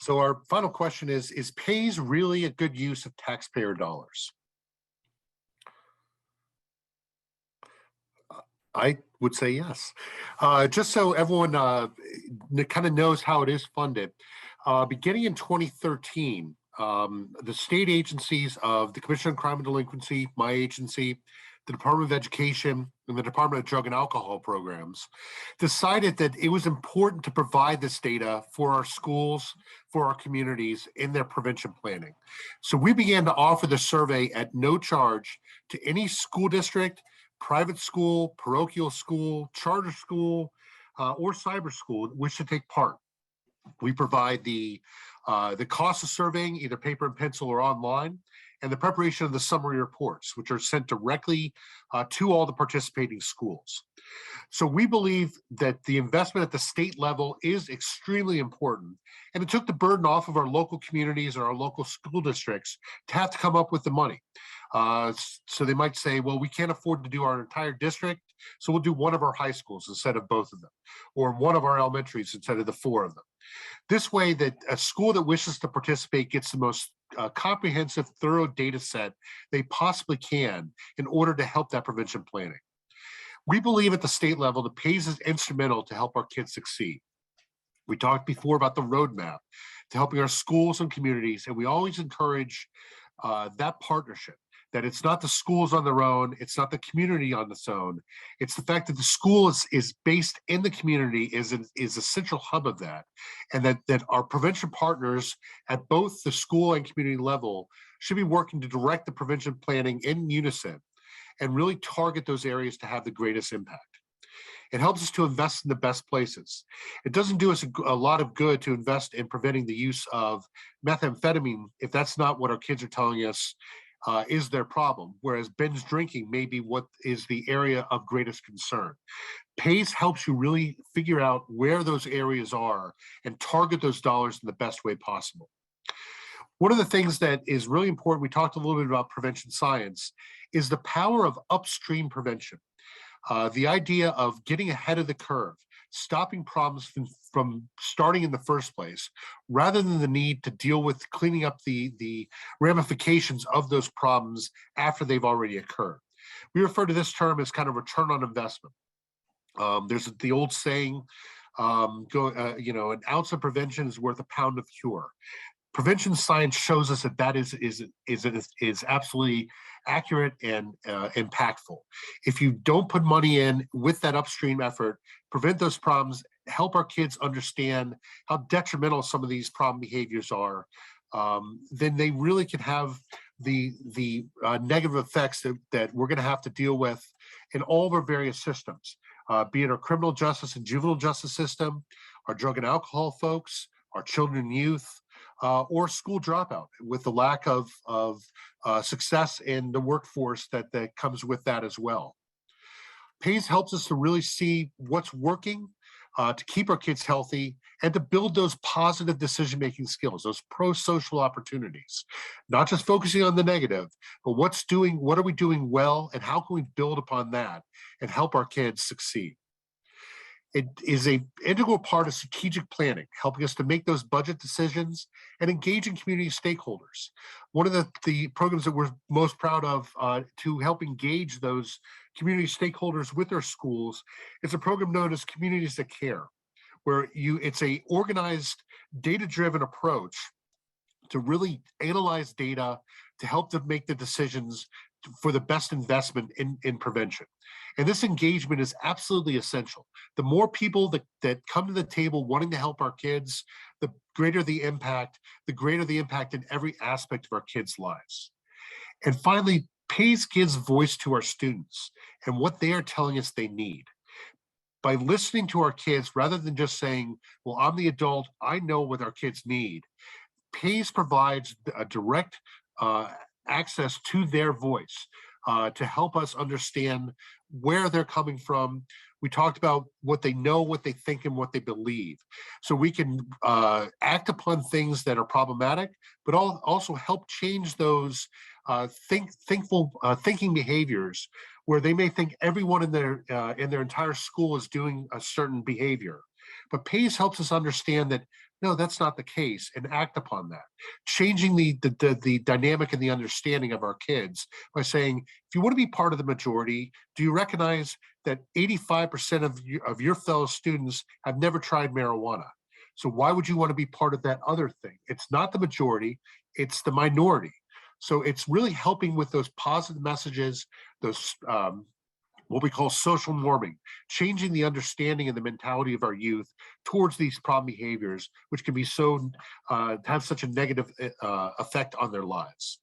So our final question is PAYS really a good use of taxpayer dollars? I would say yes. Just so everyone kind of knows how it is funded, beginning in 2013, the state agencies of the Commission on Crime and Delinquency, my agency, the Department of Education, and the Department of Drug and Alcohol Programs decided that it was important to provide this data for our schools, for our communities in their prevention planning. So we began to offer the survey at no charge to any school district, private school, parochial school, charter school, or cyber school that wish to take part. We provide the cost of surveying, either paper and pencil or online, and the preparation of the summary reports, which are sent directly to all the participating schools. So we believe that the investment at the state level is extremely important, and it took the burden off of our local communities or our local school districts to have to come up with the money. So they might say, well, we can't afford to do our entire district, so we'll do one of our high schools instead of both of them, or one of our elementaries instead of the four of them. This way that a school that wishes to participate gets the most comprehensive, thorough data set they possibly can in order to help that prevention planning. We believe at the state level that PAYS is instrumental to help our kids succeed. We talked before about the roadmap to helping our schools and communities, and we always encourage that partnership, that it's not the schools on their own, it's not the community on its own, it's the fact that the school is based in the community, is a central hub of that, and that our prevention partners at both the school and community level should be working to direct the prevention planning in unison and really target those areas to have the greatest impact. It helps us to invest in the best places. It doesn't do us a lot of good to invest in preventing the use of methamphetamine if that's not what our kids are telling us is their problem, whereas binge drinking may be what is the area of greatest concern. PAYS helps you really figure out where those areas are and target those dollars in the best way possible. One of the things that is really important, we talked a little bit about prevention science, is the power of upstream prevention. The idea of getting ahead of the curve, stopping problems from starting in the first place, rather than the need to deal with cleaning up the ramifications of those problems after they've already occurred. We refer to this term as kind of return on investment. There's the old saying, an ounce of prevention is worth a pound of cure. Prevention science shows us that is absolutely accurate and impactful. If you don't put money in with that upstream effort, prevent those problems, help our kids understand how detrimental some of these problem behaviors are, then they really can have the negative effects that we're going to have to deal with in all of our various systems, be it our criminal justice and juvenile justice system, our drug and alcohol folks, our children and youth, or school dropout with the lack of success in the workforce that comes with that as well. PAYS helps us to really see what's working, to keep our kids healthy, and to build those positive decision-making skills, those pro-social opportunities, not just focusing on the negative, but what are we doing well, and how can we build upon that and help our kids succeed? It is an integral part of strategic planning, helping us to make those budget decisions and engaging community stakeholders. One of the programs that we're most proud of to help engage those community stakeholders with our schools is a program known as Communities That Care, where it's a organized, data-driven approach to really analyze data to help them make the decisions for the best investment in prevention. And this engagement is absolutely essential. The more people that come to the table wanting to help our kids, the greater the impact in every aspect of our kids' lives. And finally, PAYS gives voice to our students and what they are telling us they need. By listening to our kids, rather than just saying, well, I'm the adult, I know what our kids need, PAYS provides a direct access to their voice to help us understand where they're coming from. We talked about what they know, what they think, and what they believe. So we can act upon things that are problematic, but also help change those thinking behaviors where they may think everyone in their entire school is doing a certain behavior. But PACE helps us understand that no, that's not the case, and act upon that, changing the dynamic and the understanding of our kids by saying, if you want to be part of the majority, do you recognize that 85% of your fellow students have never tried marijuana? So why would you want to be part of that other thing? It's not the majority, it's the minority. So it's really helping with those positive messages, those what we call social norming, changing the understanding and the mentality of our youth towards these problem behaviors, which can be so have such a negative effect on their lives.